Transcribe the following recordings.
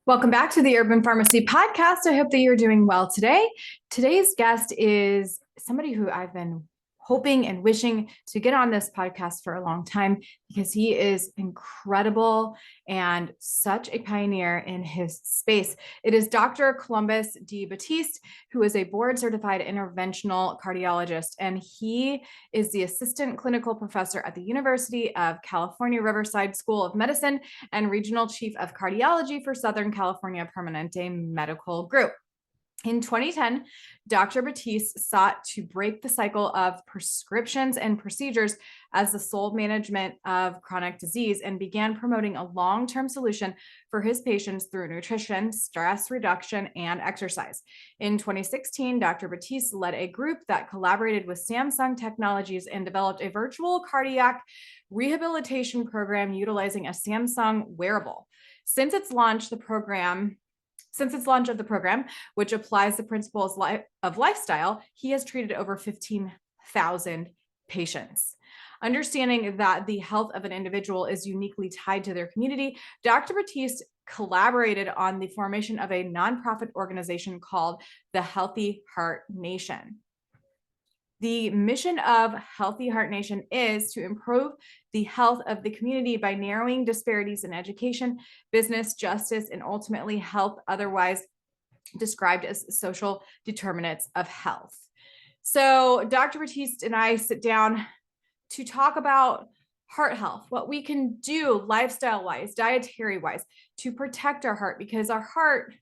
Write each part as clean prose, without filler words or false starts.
Welcome back to the Urban Pharmacy Podcast. I hope that you're doing well today. Today's guest is somebody who I've been hoping and wishing to get on this podcast for a long time because he is incredible and such a pioneer in his space. It is Dr. Columbus D. Batiste, who is a board-certified interventional cardiologist, and he is the assistant clinical professor at the University of California, Riverside School of Medicine and regional chief of cardiology for Southern California Permanente Medical Group. In 2010, Dr. Batiste sought to break the cycle of prescriptions and procedures as the sole management of chronic disease and began promoting a long-term solution for his patients through nutrition, stress reduction, and exercise. In 2016, Dr. Batiste led a group that collaborated with Samsung Technologies and developed a virtual cardiac rehabilitation program utilizing a Samsung wearable. Since its launch of the program, which applies the principles of lifestyle, he has treated over 15,000 patients. Understanding that the health of an individual is uniquely tied to their community, Dr. Batiste collaborated on the formation of a nonprofit organization called the Healthy Heart Nation. The mission of Healthy Heart Nation is to improve the health of the community by narrowing disparities in education, business, justice, and ultimately health, otherwise described as social determinants of health. So Dr. Batiste and I sit down to talk about heart health, what we can do lifestyle-wise, dietary-wise, to protect our heart, because our heart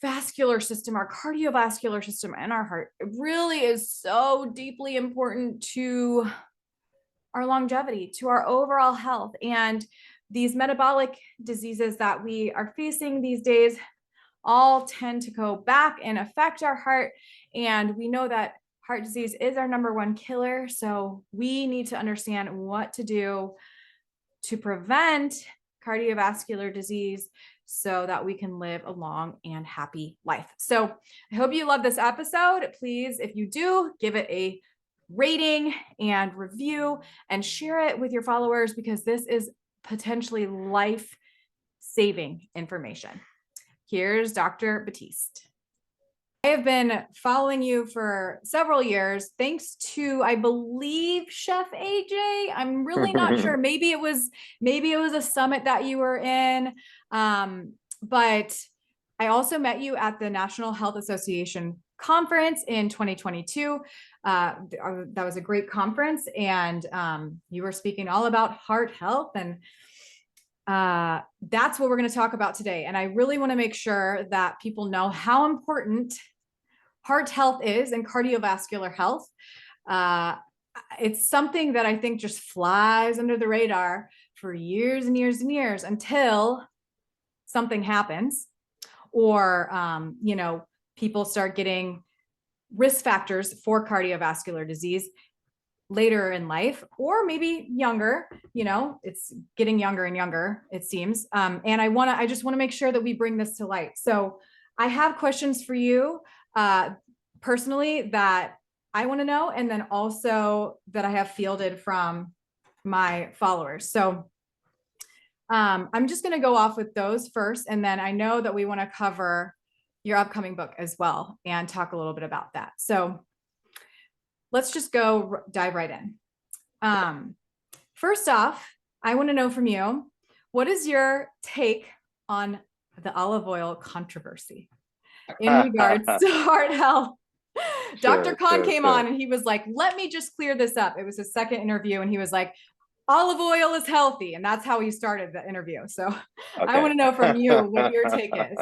vascular system, our cardiovascular system, and our heart, it really is so deeply important to our longevity, to our overall health. And these metabolic diseases that we are facing these days all tend to go back and affect our heart. And we know that heart disease is our number one killer. So we need to understand what to do to prevent cardiovascular disease so that we can live a long and happy life. So I hope you love this episode. Please, if you do, give it a rating and review and share it with your followers, because this is potentially life-saving information. Here's Dr. Batiste. I have been following you for several years, thanks to, I believe, Chef AJ. I'm really not sure. Maybe it was a summit that you were in. But I also met you at the National Health Association conference in 2022. That was a great conference, and you were speaking all about heart health, and that's what we're going to talk about today. And I really want to make sure that people know how important heart health is and cardiovascular health. It's something that I think just flies under the radar for years and years and years until something happens, or people start getting risk factors for cardiovascular disease later in life, or maybe younger. It's getting younger and younger, it seems. And I just want to make sure that we bring this to light. So I have questions for you personally that I want to know, and then also that I have fielded from my followers. So I'm just going to go off with those first, and then I know that we want to cover your upcoming book as well and talk a little bit about that. So let's just dive right in. First off, I want to know from you, what is your take on the olive oil controversy in regards to heart health? Dr. Khan came on and he was like, let me just clear this up. It was his second interview, and he was like, olive oil is healthy. And that's how he started the interview. So I want to know from you what your take is.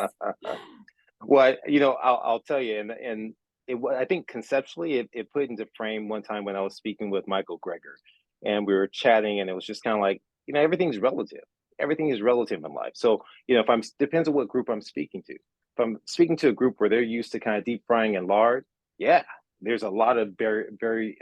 Well, I'll tell you, and I think conceptually it put into frame one time when I was speaking with Michael Greger, and we were chatting, and it was just kind of like, everything's relative. Everything is relative in life. So, depends on what group I'm speaking to. If I'm speaking to a group where they're used to kind of deep frying and lard, yeah, there's a lot of very, very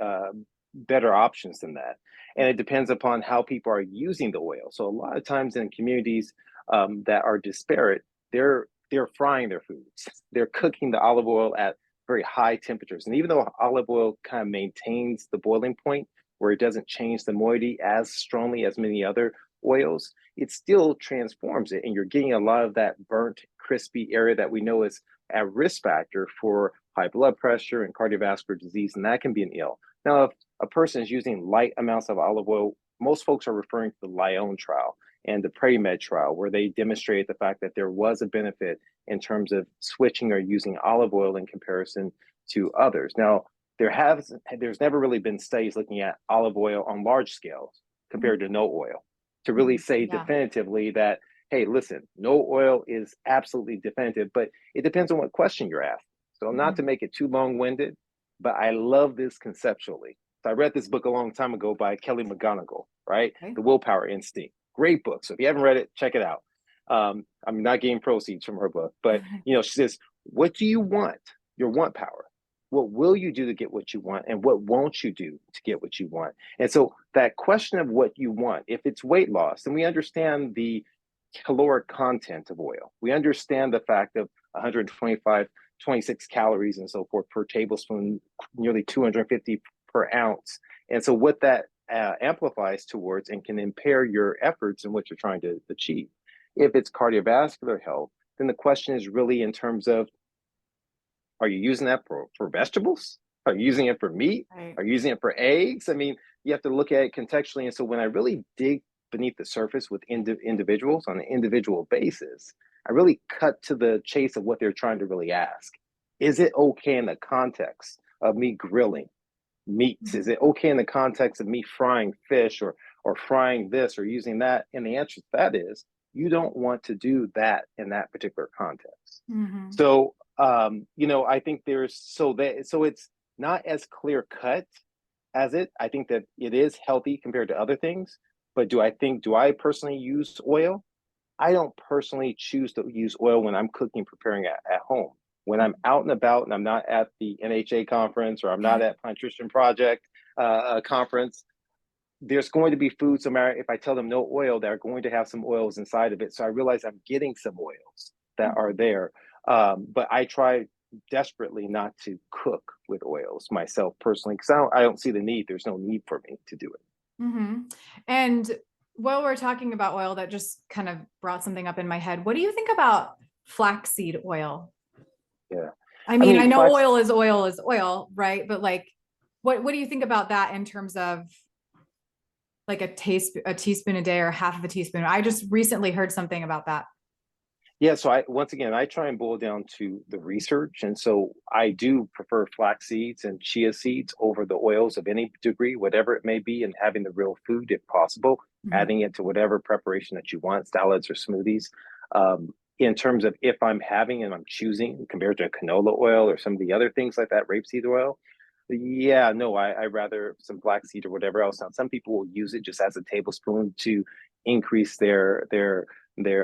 better options than that. And it depends upon how people are using the oil. So a lot of times in communities that are disparate, they're frying their foods. They're cooking the olive oil at very high temperatures. And even though olive oil kind of maintains the boiling point where it doesn't change the moiety as strongly as many other oils, it still transforms it. And you're getting a lot of that burnt, crispy area that we know is a risk factor for high blood pressure and cardiovascular disease. And that can be an ill. Now, if a person is using light amounts of olive oil, most folks are referring to the Lyon trial and the Permanente trial, where they demonstrated the fact that there was a benefit in terms of switching or using olive oil in comparison to others. Now, there's never really been studies looking at olive oil on large scales compared to no oil to really say definitively that, hey, listen, no oil is absolutely definitive, but it depends on what question you're asking. So not to make it too long-winded, but I love this conceptually. So I read this book a long time ago by Kelly McGonigal, right? Okay. The Willpower Instinct. Great book. So if you haven't read it, check it out. I'm not getting proceeds from her book, but she says, what do you want? Your want power. What will you do to get what you want? And what won't you do to get what you want? And so that question of what you want, if it's weight loss, then we understand the caloric content of oil. We understand the fact of 125, 26 calories and so forth per tablespoon, nearly 250 per ounce. And so what that amplifies towards and can impair your efforts in what you're trying to achieve. If it's cardiovascular health, then the question is really in terms of, are you using that for vegetables? Are you using it for meat? Right. Are you using it for eggs? I mean, you have to look at it contextually. And so when I really dig beneath the surface with individuals on an individual basis, I really cut to the chase of what they're trying to really ask. Is it okay in the context of me grilling meats? Is it okay in the context of me frying fish or frying this or using that? And the answer to that is, you don't want to do that in that particular context. So, I think so it's not as clear cut as it. I think that it is healthy compared to other things. But do I personally use oil? I don't personally choose to use oil when I'm cooking, preparing at home. When I'm out and about and I'm not at the NHA conference or I'm not at Nutrition Project conference, there's going to be foods, no matter if I tell them no oil, they're going to have some oils inside of it. So I realize I'm getting some oils that are there. But I try desperately not to cook with oils myself personally, because I don't see the need. There's no need for me to do it. And while we're talking about oil, that just kind of brought something up in my head. What do you think about flaxseed oil? Yeah. I mean, I know oil is oil, right? But what do you think about that in terms of like a teaspoon a day or half of a teaspoon? I just recently heard something about that. Yeah, so I try and boil down to the research. And so I do prefer flax seeds and chia seeds over the oils of any degree, whatever it may be, and having the real food if possible, adding it to whatever preparation that you want, salads or smoothies. In terms of if I'm having and I'm choosing compared to canola oil or some of the other things like that, rapeseed oil, yeah, no, I rather some flaxseed or whatever else. Now, some people will use it just as a tablespoon to increase their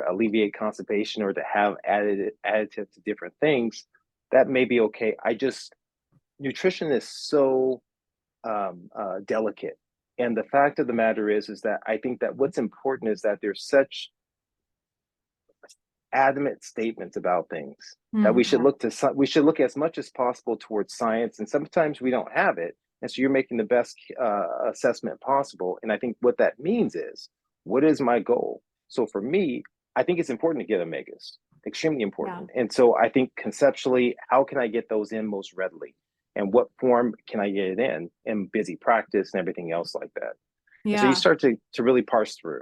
alleviate constipation or to have additive to different things. That may be okay. Nutrition is so delicate. And the fact of the matter is that I think that what's important is that there's such adamant statements about things that we should look as much as possible towards science. And sometimes we don't have it. And so you're making the best assessment possible. And I think what that means is, what is my goal? So for me, I think it's important to get omegas, extremely important. And so I think conceptually, how can I get those in most readily? And what form can I get it in busy practice and everything else like that? Yeah. And so you start to really parse through.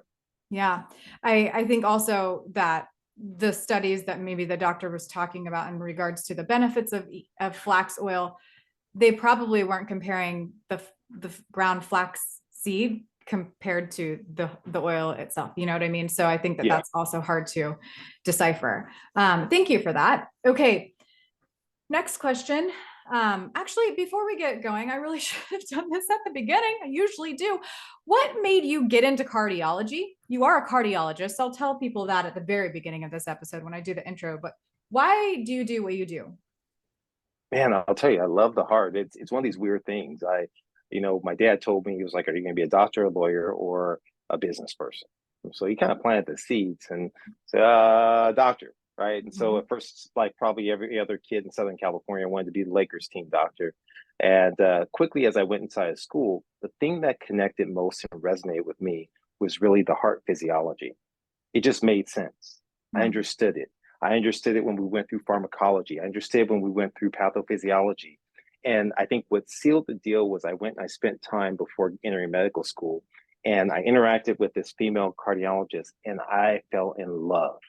Yeah. I think also that the studies that maybe the doctor was talking about in regards to the benefits of flax oil, they probably weren't comparing the ground flax seed compared to the oil itself. You know what I mean? So I think that that's also hard to decipher. Thank you for that. Okay. Next question. Actually, before we get going, I really should have done this at the beginning. I usually do. What made you get into cardiology? You are a cardiologist. I'll tell people that at the very beginning of this episode when I do the intro, but why do you do what you do? Man, I'll tell you, I love the heart. It's one of these weird things. My dad told me, he was like, are you going to be a doctor, a lawyer, or a business person? So he kind of planted the seeds and said, doctor. Right. And so at first, like probably every other kid in Southern California, wanted to be the Lakers team doctor. And quickly, as I went inside of school, the thing that connected most and resonated with me was really the heart physiology. It just made sense. I Mm. understood it. I understood it when we went through pharmacology. I understood when we went through pathophysiology. And I think what sealed the deal was I went and I spent time before entering medical school, and I interacted with this female cardiologist, and I fell in love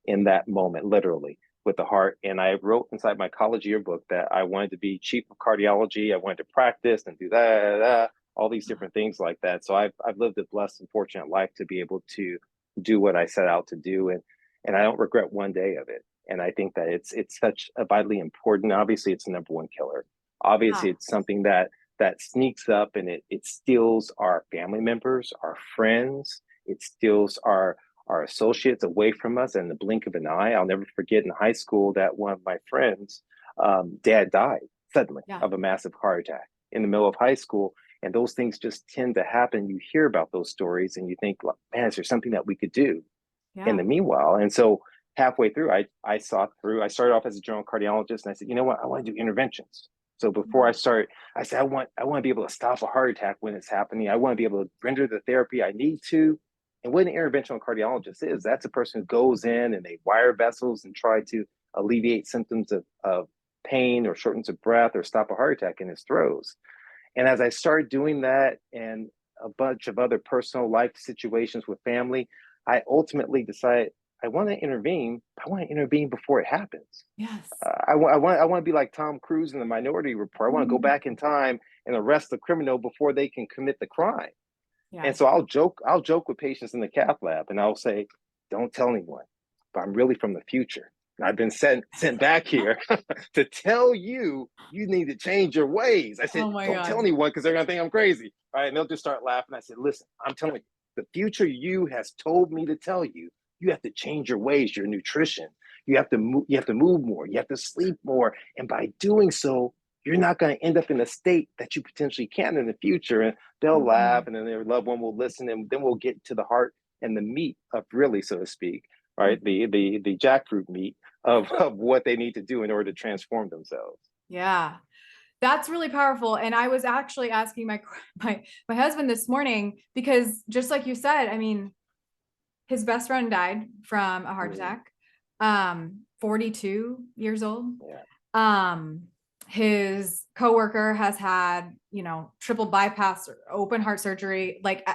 in that moment, literally, with the heart. And I wrote inside my college yearbook that I wanted to be chief of cardiology. I wanted to practice and do that, all these different things like that. So I've lived a blessed and fortunate life to be able to do what I set out to do, and I don't regret one day of it. And I think that it's such a vitally important. Obviously, it's the number one killer. Obviously, Yeah. it's something that sneaks up, and it steals our family members, our friends. It steals our associates away from us in the blink of an eye. I'll never forget in high school that one of my friends, dad died suddenly Yeah. of a massive heart attack in the middle of high school. And those things just tend to happen. You hear about those stories and you think, well, man, is there something that we could do in Yeah. the meanwhile? And so halfway through, I saw through, I started off as a general cardiologist, and I said, you know what, I want to do interventions. So before I start, I said, I want to be able to stop a heart attack when it's happening. I want to be able to render the therapy I need to. And what an interventional cardiologist is, that's a person who goes in and they wire vessels and try to alleviate symptoms of pain or shortness of breath or stop a heart attack in his throes. And as I started doing that and a bunch of other personal life situations with family, I ultimately decided I want to intervene. I want to intervene before it happens. Yes. I want to be like Tom Cruise in the Minority Report. I want to go back in time and arrest the criminal before they can commit the crime. Yeah. And so I'll joke with patients in the cath lab, and I'll say, "Don't tell anyone, but I'm really from the future. And I've been sent back here to tell you you need to change your ways." I said, Oh my "Don't tell God. anyone because they're gonna think I'm crazy, right?" And they'll just start laughing. I said, "Listen, I'm telling you, the future you has told me to tell you. You have to change your ways, your nutrition. You have to move. You have to move more. You have to sleep more, and by doing so, you're not going to end up in a state that you potentially can in the future." And they'll laugh, and then their loved one will listen, and then we'll get to the heart and the meat of really, so to speak, right? The jackfruit meat of what they need to do in order to transform themselves. Yeah. That's really powerful. And I was actually asking my husband this morning, because just like you said, I mean, his best friend died from a heart attack, 42 years old. Yeah. His coworker has had, triple bypass or open heart surgery. Like,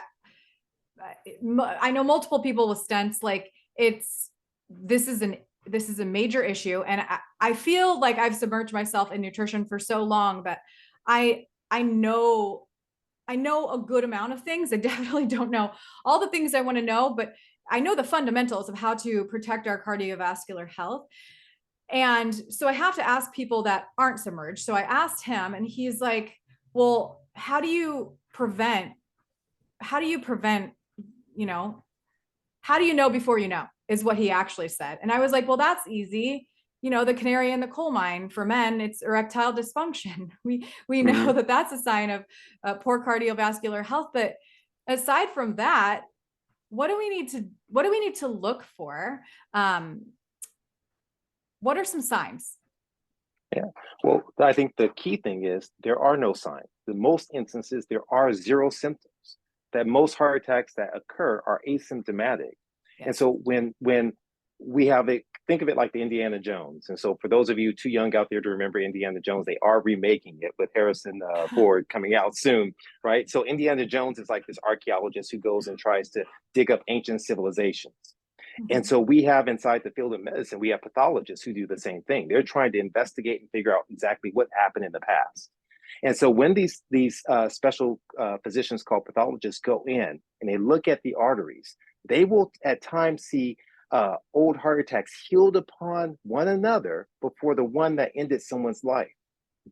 I know multiple people with stents. Like, this is a major issue. And I feel like I've submerged myself in nutrition for so long that I know a good amount of things. I definitely don't know all the things I want to know, but I know the fundamentals of how to protect our cardiovascular health. And so I have to ask people that aren't submerged. So I asked him, and he's like, well, how do you prevent, you know, how do you know before you know, is what he actually said. And I was like, well, that's easy. The canary in the coal mine for men, it's erectile dysfunction. We know that that's a sign of poor cardiovascular health. But aside from that, what do we need to look for? What are some signs? Yeah. Well, I think the key thing is there are no signs. In most instances, there are zero symptoms. That most heart attacks that occur are asymptomatic. And Yes. so when we have it, think of it like the Indiana Jones. And so for those of you too young out there to remember Indiana Jones, they are remaking it with Harrison Ford coming out soon, right? So Indiana Jones is like this archaeologist who goes and tries to dig up ancient civilizations. And so we have inside the field of medicine, we have pathologists who do the same thing. They're trying to investigate and figure out exactly what happened in the past. And so when these special physicians called pathologists go in and they look at the arteries, they will at times see old heart attacks healed upon one another before the one that ended someone's life.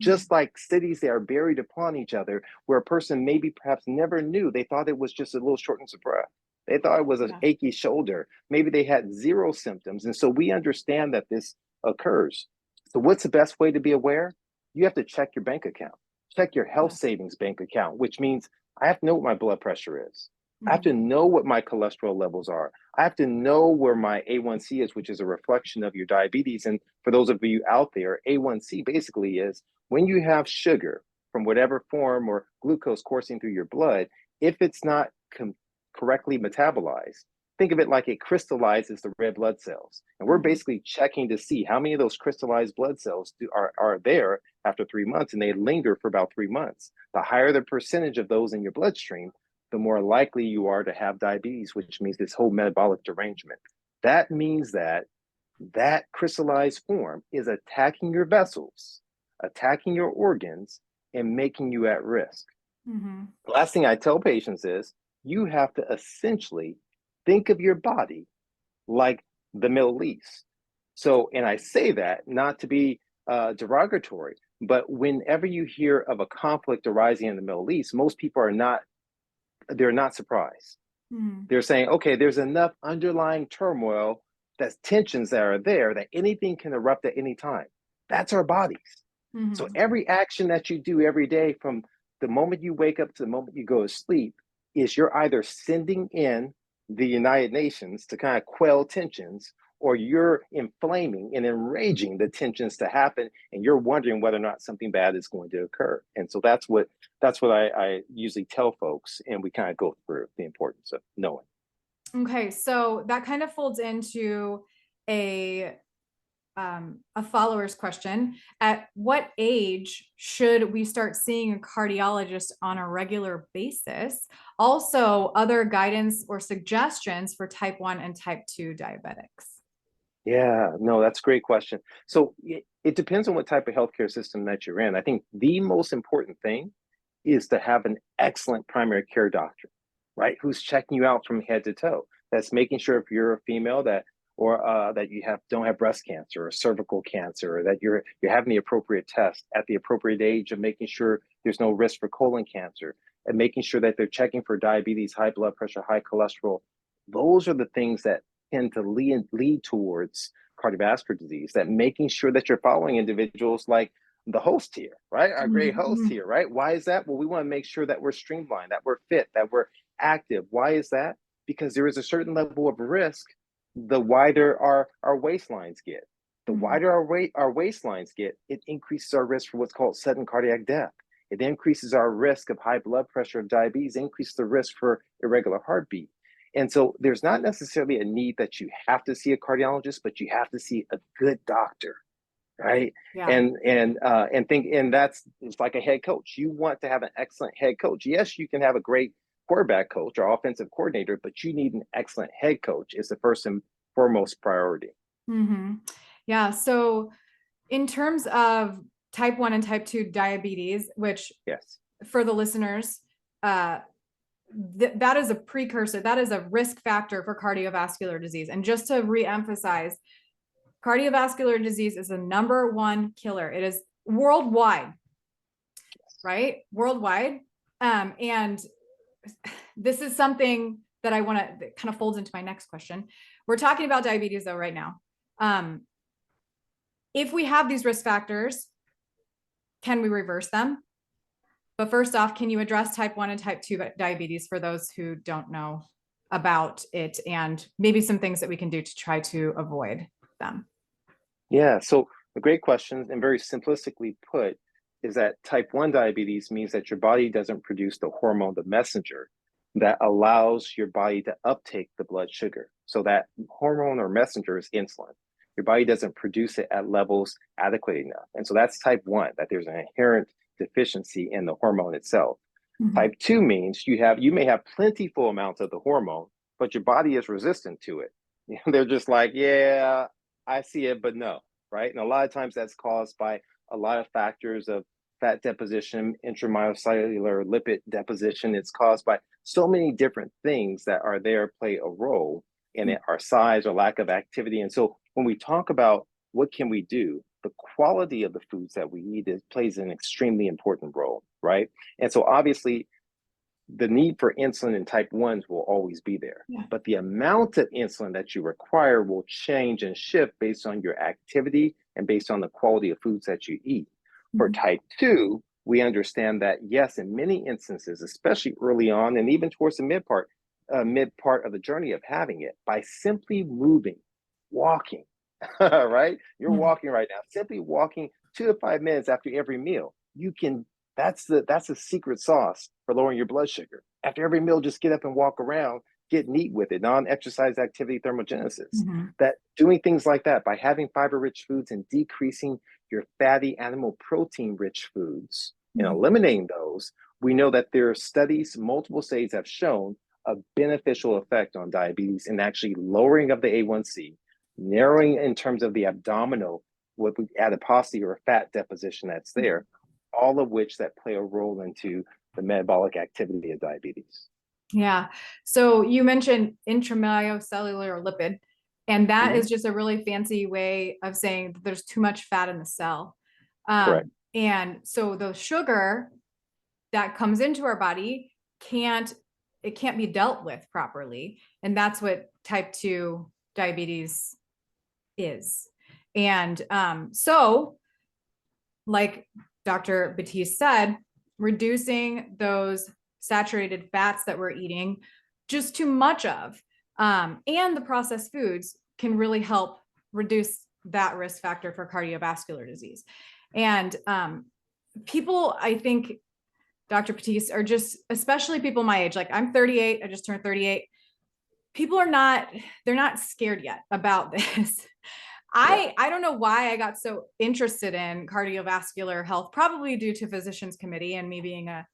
Just like cities that are buried upon each other, where a person maybe perhaps never knew, they thought it was just a little shortness of breath. They thought it was an achy shoulder. Maybe they had zero symptoms. And so we understand that this occurs. So what's the best way to be aware? You have to check your bank account, check your health savings bank account, which means I have to know what my blood pressure is. I have to know what my cholesterol levels are. I have to know where my A1C is, which is a reflection of your diabetes. And for those of you out there, A1C basically is when you have sugar from whatever form or glucose coursing through your blood, if it's not correctly metabolized, think of it like it crystallizes the red blood cells. And we're basically checking to see how many of those crystallized blood cells are there after 3 months, and they linger for about 3 months. The higher the percentage of those in your bloodstream, the more likely you are to have diabetes, which means this whole metabolic derangement. That means that that crystallized form is attacking your vessels, attacking your organs, and making you at risk. Mm-hmm. The last thing I tell patients is you have to essentially think of your body like the Middle East. So, and I say that not to be derogatory, but whenever you hear of a conflict arising in the Middle East, most people they're not surprised. Mm-hmm. They're saying, okay, there's enough underlying turmoil, that's tensions that are there, that anything can erupt at any time. That's our bodies. Mm-hmm. So every action that you do every day, from the moment you wake up to the moment you go to sleep, is you're either sending in the United Nations to kind of quell tensions, or you're inflaming and enraging the tensions to happen, and you're wondering whether or not something bad is going to occur. And so that's what I usually tell folks, and we kind of go through the importance of knowing. Okay, so that kind of folds into a follower's question. At what age should we start seeing a cardiologist on a regular basis? Also, other guidance or suggestions for type 1 and type 2 diabetics. Yeah, no, that's a great question. So it depends on what type of healthcare system that you're in. I think the most important thing is to have an excellent primary care doctor, right? Who's checking you out from head to toe. That's making sure if you're a female that you don't have breast cancer or cervical cancer, or that you're having the appropriate test at the appropriate age, of making sure there's no risk for colon cancer, and making sure that they're checking for diabetes, high blood pressure, high cholesterol. Those are the things that tend to lead towards cardiovascular disease. That making sure that you're following individuals like the host here, right? Our great host here, right? Why is that? Well, we want to make sure that we're streamlined, that we're fit, that we're active. Why is that? Because there is a certain level of risk the wider our waistlines get. The wider our waistlines get, it increases our risk for what's called sudden cardiac death. It increases our risk of high blood pressure, of diabetes, increases the risk for irregular heartbeat. And so there's not necessarily a need that you have to see a cardiologist, but you have to see a good doctor, right? Yeah. And that's, it's like a head coach. You want to have an excellent head coach. Yes, you can have a great quarterback coach or offensive coordinator, but you need an excellent head coach. It's the first and foremost priority. Mm-hmm. Yeah. So in terms of type 1 and type 2 diabetes, which Yes, for the listeners, that is a precursor, that is a risk factor for cardiovascular disease. And just to reemphasize, cardiovascular disease is the number one killer. It is worldwide, right? Worldwide. And this is something that I want to, that kind of folds into my next question. We're talking about diabetes though right now. If we have these risk factors, can we reverse them? But first off, can you address type 1 and type 2 diabetes for those who don't know about it, and maybe some things that we can do to try to avoid them? Yeah, so a great question, and very simplistically put, is that type 1 diabetes means that your body doesn't produce the hormone, the messenger, that allows your body to uptake the blood sugar. So that hormone or messenger is insulin. Your body doesn't produce it at levels adequate enough. And so that's type 1, that there's an inherent deficiency in the hormone itself. Mm-hmm. Type 2 means you may have plentiful amounts of the hormone, but your body is resistant to it. They're just like, yeah, I see it, but no, right? And a lot of times that's caused by a lot of factors of fat deposition, intramyocellular lipid deposition. It's caused by so many different things that are there, play a role in it, our size or lack of activity. And so when we talk about what can we do, the quality of the foods that we eat plays an extremely important role, right? And so obviously the need for insulin in type 1s will always be there. Yeah. But the amount of insulin that you require will change and shift based on your activity and based on the quality of foods that you eat. Mm-hmm. For type 2, we understand that, yes, in many instances, especially early on and even towards the mid part of the journey of having it, by simply moving, walking, right? You're walking right now, simply walking 2 to 5 minutes after every meal, you can That's the secret sauce for lowering your blood sugar. After every meal, just get up and walk around, get neat with it, non-exercise activity thermogenesis. Mhm. That doing things like that by having fiber-rich foods and decreasing your fatty animal protein-rich foods and Mhm. eliminating those, we know that there are studies, multiple studies have shown a beneficial effect on diabetes and actually lowering of the A1C, narrowing in terms of the abdominal, what we adiposity or fat deposition that's there, all of which that play a role into the metabolic activity of diabetes. Yeah. So you mentioned intracellular lipid, and that Mm-hmm. is just a really fancy way of saying that there's too much fat in the cell. Correct. And so the sugar that comes into our body can't be dealt with properly. And that's what type 2 diabetes is. And so, like Dr. Batiste said, reducing those saturated fats that we're eating, just too much of, and the processed foods can really help reduce that risk factor for cardiovascular disease. And people, I think, Dr. Batiste, are just, especially people my age, like I'm 38, I just turned 38. People they're not scared yet about this. Yeah. I don't know why I got so interested in cardiovascular health, probably due to physicians committee and me being a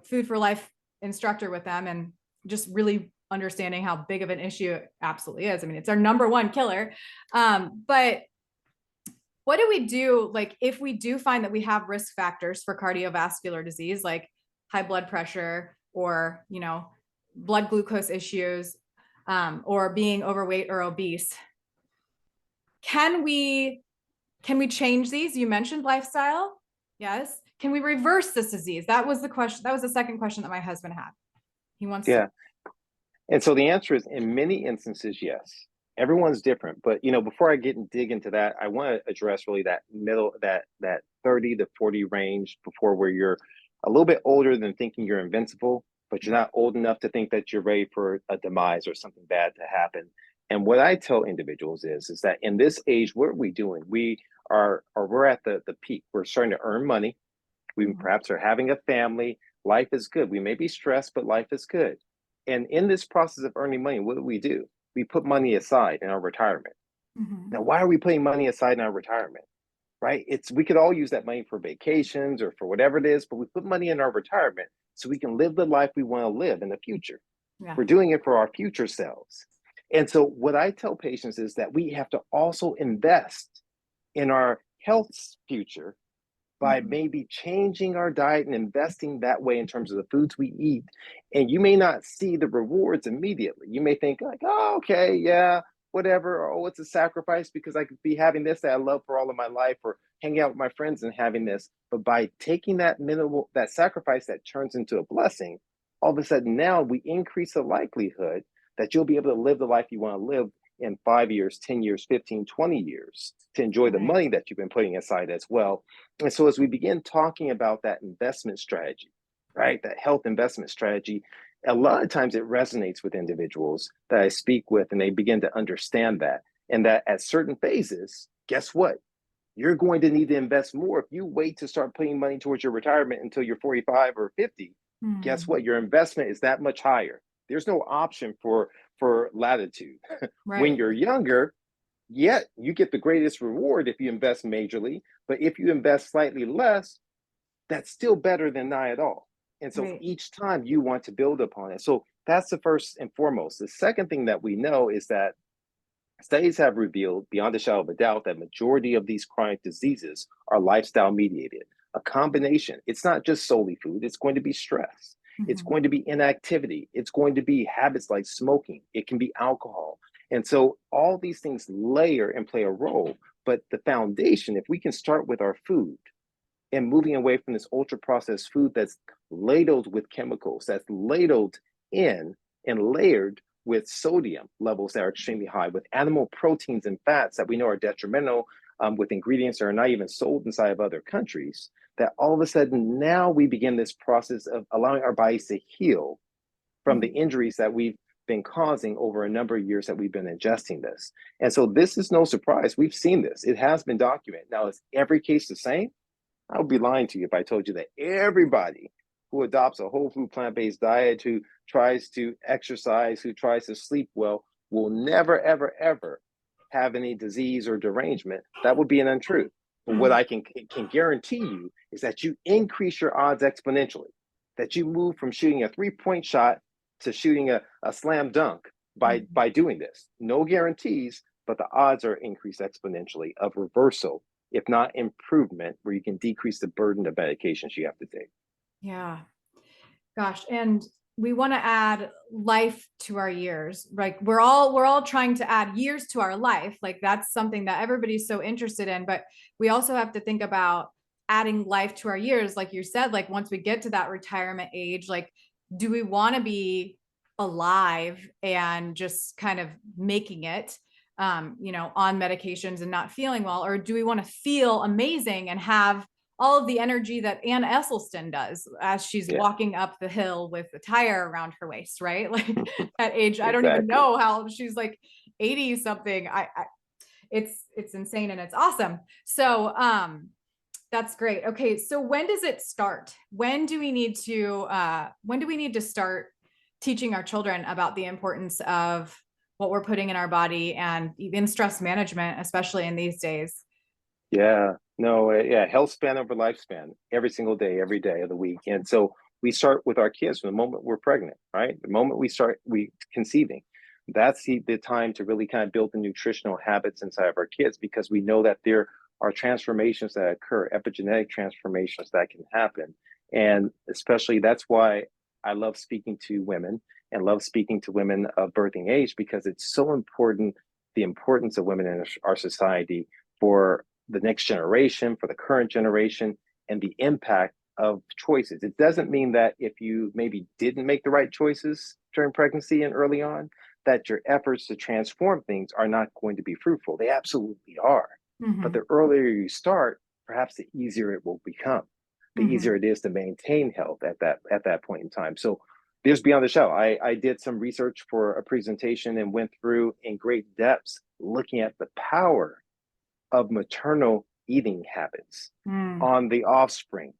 food for life instructor with them, and just really understanding how big of an issue it absolutely is. I mean, it's our number one killer. But what do we do, like, if we do find that we have risk factors for cardiovascular disease, like high blood pressure or, blood glucose issues, or being overweight or obese? Can we change these? You mentioned lifestyle. Yes. Can we reverse this disease? That was the question. That was the second question that my husband had. He wants to. Yeah. And so the answer is in many instances, yes. Everyone's different, but before I get and dig into that, I want to address really that middle, that 30 to 40 range before where you're a little bit older than thinking you're invincible, but you're not old enough to think that you're ready for a demise or something bad to happen. And what I tell individuals is that in this age, what are we doing? We're at the peak. We're starting to earn money. We perhaps are having a family. Life is good. We may be stressed, but life is good. And in this process of earning money, what do? We put money aside in our retirement. Mhm. Now, why are we putting money aside in our retirement? Right? We could all use that money for vacations or for whatever it is, but we put money in our retirement so we can live the life we want to live in the future. Yeah. We're doing it for our future selves. And so what I tell patients is that we have to also invest in our health future by Mhm. maybe changing our diet and investing that way in terms of the foods we eat. And you may not see the rewards immediately. You may think like, oh, okay, yeah, whatever. Or, oh, it's a sacrifice because I could be having this that I love for all of my life, or hanging out with my friends and having this. But by taking that minimal, that sacrifice that turns into a blessing, all of a sudden now we increase the likelihood that you'll be able to live the life you want to live in 5 years, 10 years, 15, 20 years to enjoy the Right. money that you've been putting aside as well. And so as we begin talking about that investment strategy, right, that health investment strategy, a lot of times it resonates with individuals that I speak with, and they begin to understand that. And that at certain phases, guess what? You're going to need to invest more. If you wait to start putting money towards your retirement until you're 45 or 50, guess Mhm. what? Your investment is that much higher. There's no option for latitude. When Right. you're younger, yet you get the greatest reward if you invest majorly, but if you invest slightly less, that's still better than not at all. And so Right. each time you want to build upon it. So that's the first and foremost. The second thing that we know is that studies have revealed beyond a shadow of a doubt that majority of these chronic diseases are lifestyle mediated. A combination. It's not just solely food, it's going to be stress. It's Mhm. going to be inactivity. It's going to be habits like smoking. It can be alcohol. And so all these things layer and play a role. But the foundation, if we can start with our food and moving away from this ultra processed food that's ladled with chemicals, that's ladled in and layered with sodium levels that are extremely high, with animal proteins and fats that we know are detrimental, with ingredients that are not even sold inside of other countries, that all of a sudden now we begin this process of allowing our bodies to heal from the Mhm. injuries that we've been causing over a number of years that we've been ingesting this. And so this is no surprise. We've seen this. It has been documented. Now, is every case the same? I would be lying to you if I told you that everybody who adopts a whole food plant-based diet, who tries to exercise, who tries to sleep well, will never, ever, ever have any disease or derangement. That would be an untruth. But what I can guarantee you is that you increase your odds exponentially, that you move from shooting a 3-point shot to shooting a slam dunk by doing this. No guarantees, but the odds are increased exponentially of reversal, if not improvement, where you can decrease the burden of medications you have to take. Yeah. Gosh. And we want to add life to our years. Like we're all trying to add years to our life. Like that's something that everybody's so interested in, but we also have to think about adding life to our years. Like you said, like once we get to that retirement age, like, do we want to be alive and just kind of making it, on medications and not feeling well? Or do we want to feel amazing and have all of the energy that Ann Esselstyn does as she's walking up the hill with a tire around her waist, right? Like at age, I don't even know how she's like 80 something. It's insane and it's awesome. So, that's great. Okay. So when does it start? When do we need to start teaching our children about the importance of what we're putting in our body and even stress management, especially in these days? Health span over lifespan, every single day, every day of the week. And so we start with our kids from the moment we're pregnant, right? The moment we conceiving, that's the time to really kind of build the nutritional habits inside of our kids, because we know that there are transformations that occur, epigenetic transformations that can happen. And especially that's why I love speaking to women and love speaking to women of birthing age, because it's so important, the importance of women in our society for the next generation, for the current generation, and the impact of choices. It doesn't mean that if you maybe didn't make the right choices during pregnancy and early on, that your efforts to transform things are not going to be fruitful. They absolutely are. But the earlier you start, perhaps the easier it will become, the easier it is to maintain health at that point in time. So there's beyond the shell. I did some research for a presentation and went through in great depths looking at the power of maternal eating habits on the offspring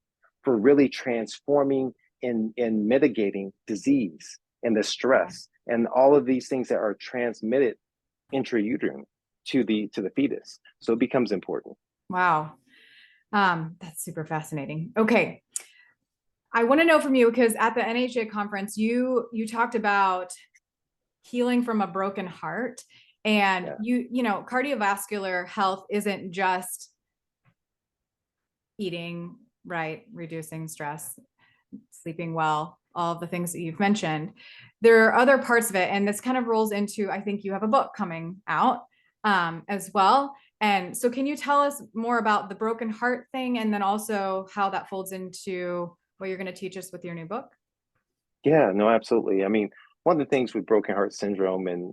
for really transforming and mitigating disease and the stress and all of these things that are transmitted intrauterine to the fetus. So it becomes important. Wow. That's super fascinating. Okay. I want to know from you, because at the NHA conference, you talked about healing from a broken heart. And cardiovascular health isn't just eating right, reducing stress, sleeping well, all of the things that you've mentioned. There are other parts of it. And this kind of rolls into, I think you have a book coming out as well. And so can you tell us more about the broken heart thing, and then also how that folds into what you're going to teach us with your new book? Yeah, no, absolutely. I mean, one of the things with broken heart syndrome, and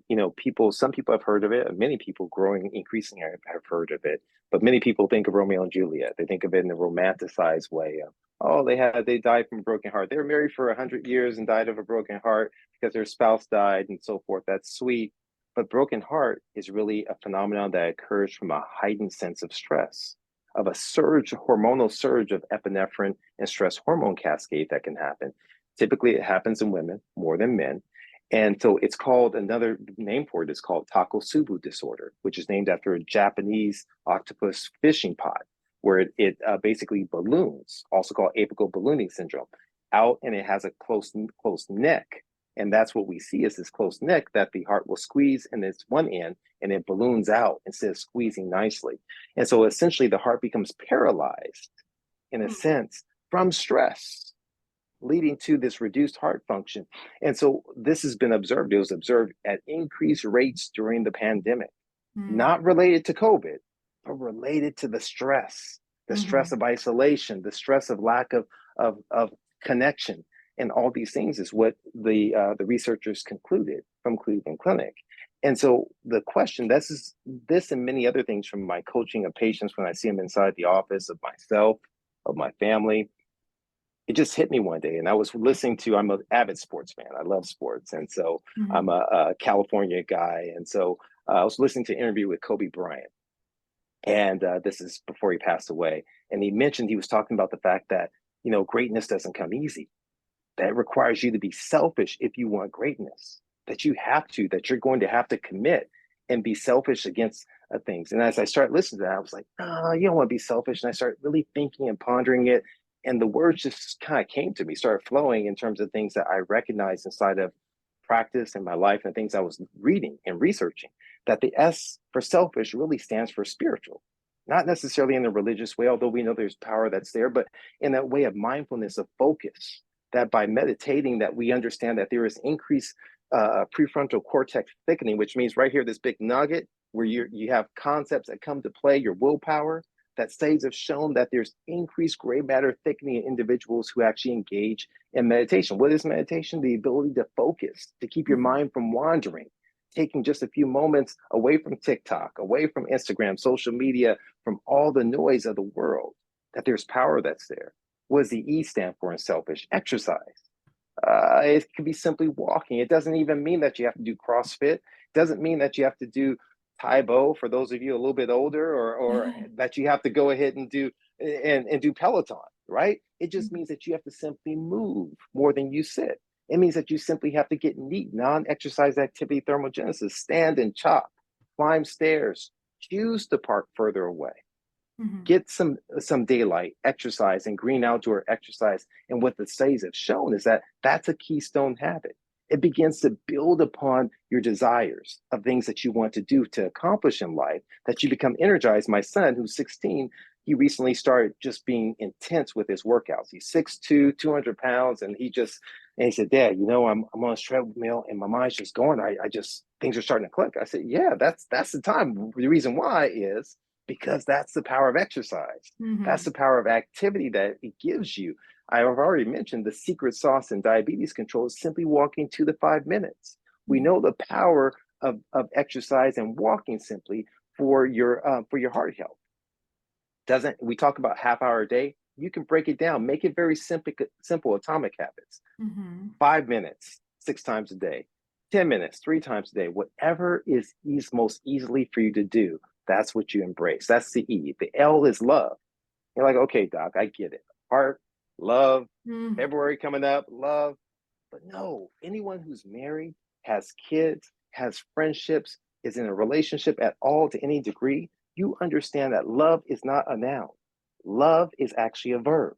some people have heard of it, and many people growing increasingly have heard of it, but many people think of Romeo and Juliet. They think of it in a romanticized way of, oh, they died from a broken heart. They were married for 100 years and died of a broken heart because their spouse died and so forth. That's sweet. But broken heart is really a phenomenon that occurs from a heightened sense of stress, of a hormonal surge of epinephrine and stress hormone cascade that can happen. Typically, it happens in women more than men. And so it's called, another name for it is called Takotsubo disorder, which is named after a Japanese octopus fishing pod, where it basically balloons, also called apical ballooning syndrome, out, and it has a close neck. And that's what we see is this close neck that the heart will squeeze in its one end, and it balloons out instead of squeezing nicely. And so essentially the heart becomes paralyzed in a sense from stress, leading to this reduced heart function. And so this has been observed. It was observed at increased rates during the pandemic, not related to COVID, but related to the stress of isolation, the stress of lack of connection. And all these things is what the researchers concluded from Cleveland Clinic. And so the question, this and many other things from my coaching of patients when I see them inside the office, of myself, of my family, it just hit me one day. And I was listening to, I'm an avid sports fan. I love sports. And so I'm a California guy. And so I was listening to an interview with Kobe Bryant. And this is before he passed away. And he was talking about the fact that, greatness doesn't come easy. That it requires you to be selfish if you want greatness, that you're going to have to commit and be selfish against things. And as I started listening to that, I was like, oh, you don't want to be selfish. And I started really thinking and pondering it. And the words just kind of came to me, started flowing in terms of things that I recognized inside of practice in my life and things I was reading and researching, that the S for selfish really stands for spiritual, not necessarily in a religious way, although we know there's power that's there, but in that way of mindfulness, of focus, that by meditating that we understand that there is increased prefrontal cortex thickening, which means right here, this big nugget where you have concepts that come to play, your willpower, that studies have shown that there's increased gray matter thickening in individuals who actually engage in meditation. What is meditation? The ability to focus, to keep your mind from wandering, taking just a few moments away from TikTok, away from Instagram, social media, from all the noise of the world, that there's power that's there. What does the E stand for in selfish? Exercise. It could be simply walking. It doesn't even mean that you have to do CrossFit. It doesn't mean that you have to do Taibo for those of you a little bit older, or that you have to go ahead and do Peloton, right? It just means that you have to simply move more than you sit. It means that you simply have to get neat, non-exercise activity thermogenesis, stand and chop, climb stairs, choose to park further away. Get some daylight exercise and green outdoor exercise. And what the studies have shown is that that's a keystone habit. It begins to build upon your desires of things that you want to do to accomplish in life, that you become energized. My son, who's 16, he recently started just being intense with his workouts. He's 6'2", 200 pounds. And he said, Dad, I'm on a treadmill and my mind's just going. I just, things are starting to click. I said, yeah, that's the time. The reason why is because that's the power of exercise. That's the power of activity that it gives you. I've already mentioned the secret sauce in diabetes control is simply walking 2 to 5 minutes. We know the power of exercise and walking simply for your heart health. We talk about half hour a day? You can break it down, make it very simple atomic habits. 5 minutes, 6 times a day, 10 minutes, 3 times a day, whatever is most easily for you to do. That's what you embrace. That's the E. The L is love. You're like, okay, doc, I get it. Heart, love, February coming up, love. But no, anyone who's married, has kids, has friendships, is in a relationship at all to any degree, you understand that love is not a noun. Love is actually a verb.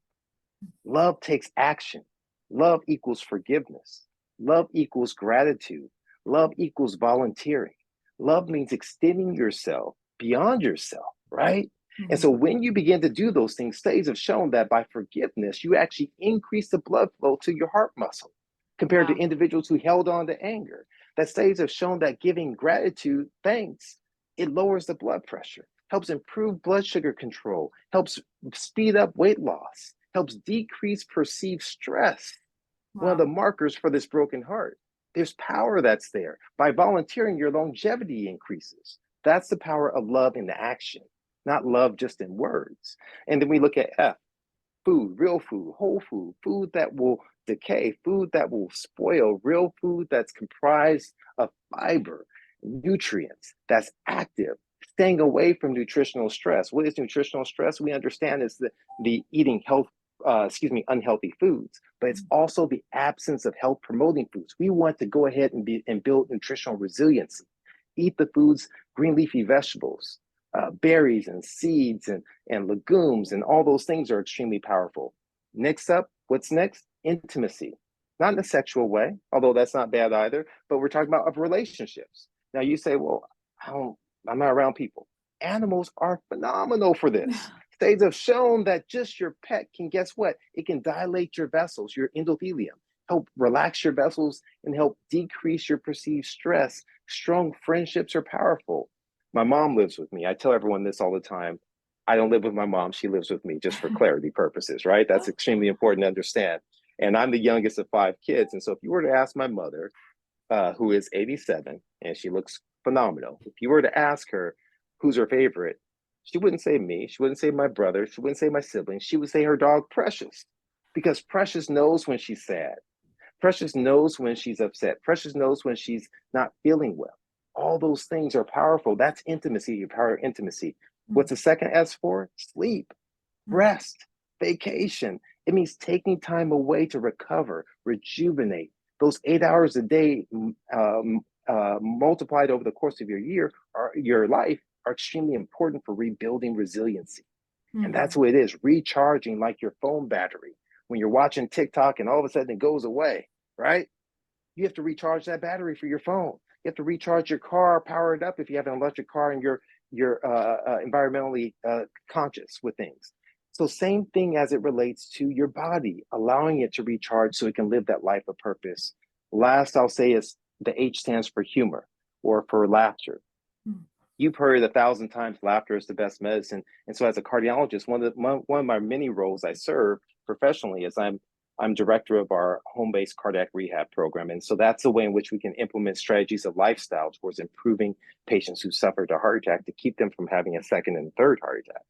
Love takes action. Love equals forgiveness. Love equals gratitude. Love equals volunteering. Love means extending yourself beyond yourself, right? And so when you begin to do those things, studies have shown that by forgiveness, you actually increase the blood flow to your heart muscle compared to individuals who held on to anger. That studies have shown that giving gratitude, thanks, it lowers the blood pressure, helps improve blood sugar control, helps speed up weight loss, helps decrease perceived stress. One of the markers for this broken heart. There's power that's there. By volunteering, your longevity increases. That's the power of love in action, not love just in words. And then we look at F, food, real food, whole food, food that will decay, food that will spoil, real food that's comprised of fiber, nutrients, that's active, staying away from nutritional stress. What is nutritional stress? We understand is the eating unhealthy foods, but it's also the absence of health promoting foods. We want to go ahead and build nutritional resiliency. Eat the foods, green leafy vegetables, berries and seeds and legumes, and all those things are extremely powerful. Next up, what's next? Intimacy. Not in a sexual way, although that's not bad either, but we're talking about of relationships. Now you say, well, I'm not around people. Animals are phenomenal for this. Studies have shown that just your pet can, guess what? It can dilate your vessels, your endothelium, help relax your vessels, and help decrease your perceived stress. Strong friendships are powerful. My mom lives with me. I tell everyone this all the time. I don't live with my mom. She lives with me, just for clarity purposes, right? That's extremely important to understand. And I'm the youngest of 5 kids. And so if you were to ask my mother, who is 87, and she looks phenomenal, if you were to ask her who's her favorite, she wouldn't say me. She wouldn't say my brother. She wouldn't say my siblings. She would say her dog, Precious, because Precious knows when she's sad. Precious knows when she's upset. Precious knows when she's not feeling well. All those things are powerful. That's intimacy, your power of intimacy. Mm, What's the second S for? Sleep, mm, rest, vacation. It means taking time away to recover, rejuvenate. Those 8 hours a day multiplied over the course of your year or your life are extremely important for rebuilding resiliency. And that's mhm, what it is, recharging like your phone battery. When you're watching TikTok and all of a sudden it goes away, right? You have to recharge that battery for your phone. You have to recharge your car, power it up if you have an electric car and you're environmentally conscious with things. So same thing as it relates to your body, allowing it to recharge so it can live that life of purpose. Last, I'll say is the H stands for humor or for laughter. mm. You've heard it 1,000 times, laughter is the best medicine. And so as a cardiologist, one of my many roles I serve professionally is I'm director of our home-based cardiac rehab program. And so that's the way in which we can implement strategies of lifestyle towards improving patients who suffered a heart attack to keep them from having a second and third heart attack.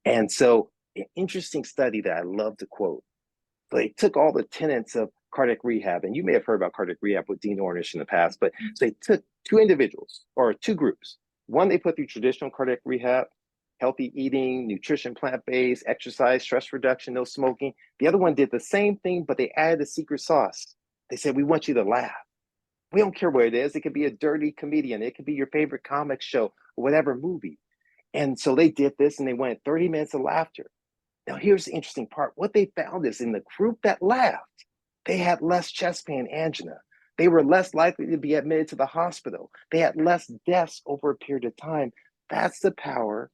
And so an interesting study that I love to quote, they took all the tenets of cardiac rehab, and you may have heard about cardiac rehab with Dean Ornish in the past, but so they took two individuals or two groups. One, they put through traditional cardiac rehab, healthy eating, nutrition, plant-based, exercise, stress reduction, no smoking. The other one did the same thing, but they added a secret sauce. They said, we want you to laugh. We don't care what it is. It could be a dirty comedian. It could be your favorite comic show or whatever movie. And so they did this and they went 30 minutes of laughter. Now, here's the interesting part. What they found is in the group that laughed, they had less chest pain, angina. They were less likely to be admitted to the hospital. They had less deaths over a period of time. That's the power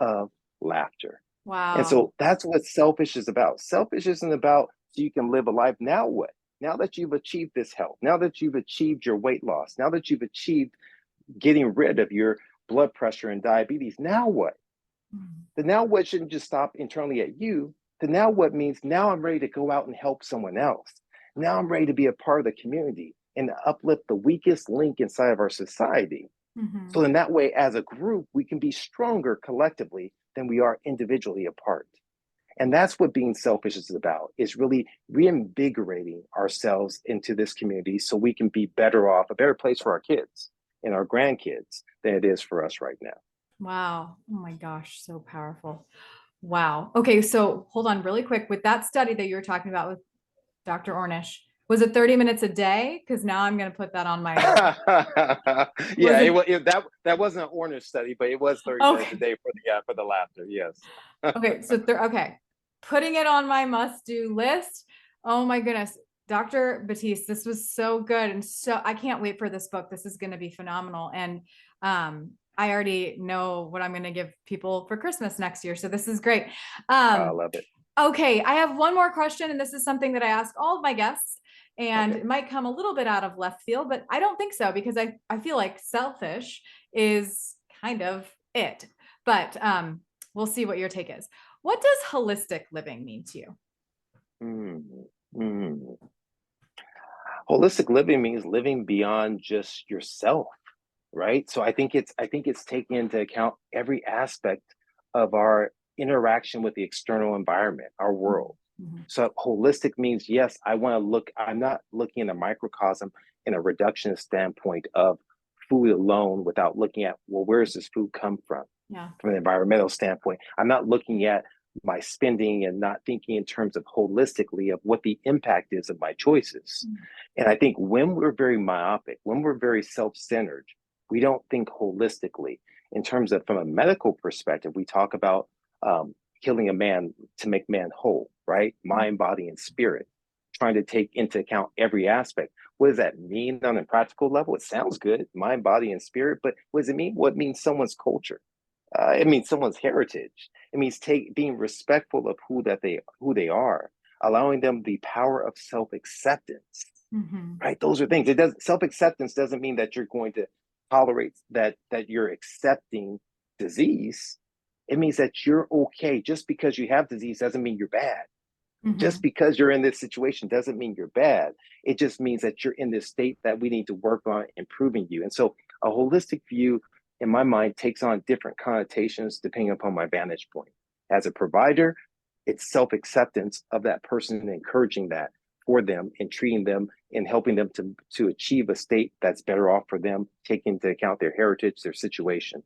of laughter. And Wow. so that's what selfish is about. Selfish isn't about so you can live a life. Now what? Now that you've achieved this health, now that you've achieved your weight loss, now that you've achieved getting rid of your blood pressure and diabetes, now what? Mm, The now what shouldn't just stop internally at you. The now what means now I'm ready to go out and help someone else. Now I'm ready to be a part of the community and uplift the weakest link inside of our society. mhm. So in that way, as a group, we can be stronger collectively than we are individually apart. And that's what being selfish is about, is really reinvigorating ourselves into this community so we can be better off, a better place for our kids and our grandkids than it is for us right now. Wow. Oh my gosh, so powerful. Wow. Okay, so hold on really quick. With that study that you were talking about with Dr. Ornish, was it 30 minutes a day? Because now I'm going to put that on my, was Yeah, it? that wasn't an Ornish study, but it was 30 minutes a Okay. day for the laughter. Yes. Okay. So, okay. Putting it on my must do list. Oh my goodness. Dr. Batiste, this was so good. And so I can't wait for this book. This is going to be phenomenal. And I already know what I'm going to give people for Christmas next year. So this is great. I Um, love it. Okay, I have one more question, and this is something that I ask all of my guests, and Okay. it might come a little bit out of left field, but I don't think so because I feel like selfish is kind of it. But we'll see what your take is. What does holistic living mean to you? Mm, mm. Holistic living means living beyond just yourself, right? So I think it's taking into account every aspect of our interaction with the external environment, our world. Mhm, So holistic means yes, I'm not looking at a microcosm in a reductionist standpoint of food alone without looking at, well, where does this food come yeah. from an environmental standpoint? I'm not looking at my spending and not thinking in terms of holistically of what the impact is of my choices. Mm, And I think when we're very myopic, when we're very self-centered, we don't think holistically in terms of from a medical perspective. We talk about healing a man to make man whole, right? mm, Mind, body, and spirit, trying to take into account every aspect. What does that mean on a practical level? It sounds good, mind, body, and spirit, but what does it mean? What means someone's culture? It means someone's heritage. It means being respectful of who they are, allowing them the power of self acceptance. mhm, Right? Those are things. It does self acceptance doesn't mean that you're going to tolerate that you're accepting disease. It means that you're okay. Just because you have disease doesn't mean you're bad. Just mhm. because you're in this situation doesn't mean you're bad. It just means that you're in this state that we need to work on improving you. And so a holistic view, in my mind, takes on different connotations depending upon my vantage point. As a provider, it's self acceptance of that person and encouraging that for them and treating them and helping them to achieve a state that's better off for them, taking into account their heritage, their situation.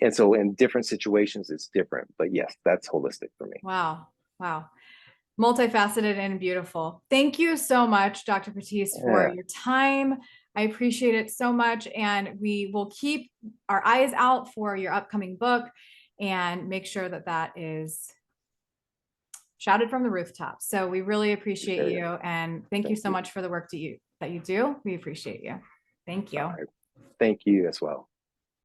And so in different situations, it's different. But yes, that's holistic for me. Wow. Wow. Multifaceted and beautiful. Thank you so much, Dr. Batiste, for your time. I appreciate it so much. And we will keep our eyes out for your upcoming book and make sure that that is shouted from the rooftops. So we really appreciate you. And thank you so much for the work that you do. We appreciate you. Thank you. Thank you as well.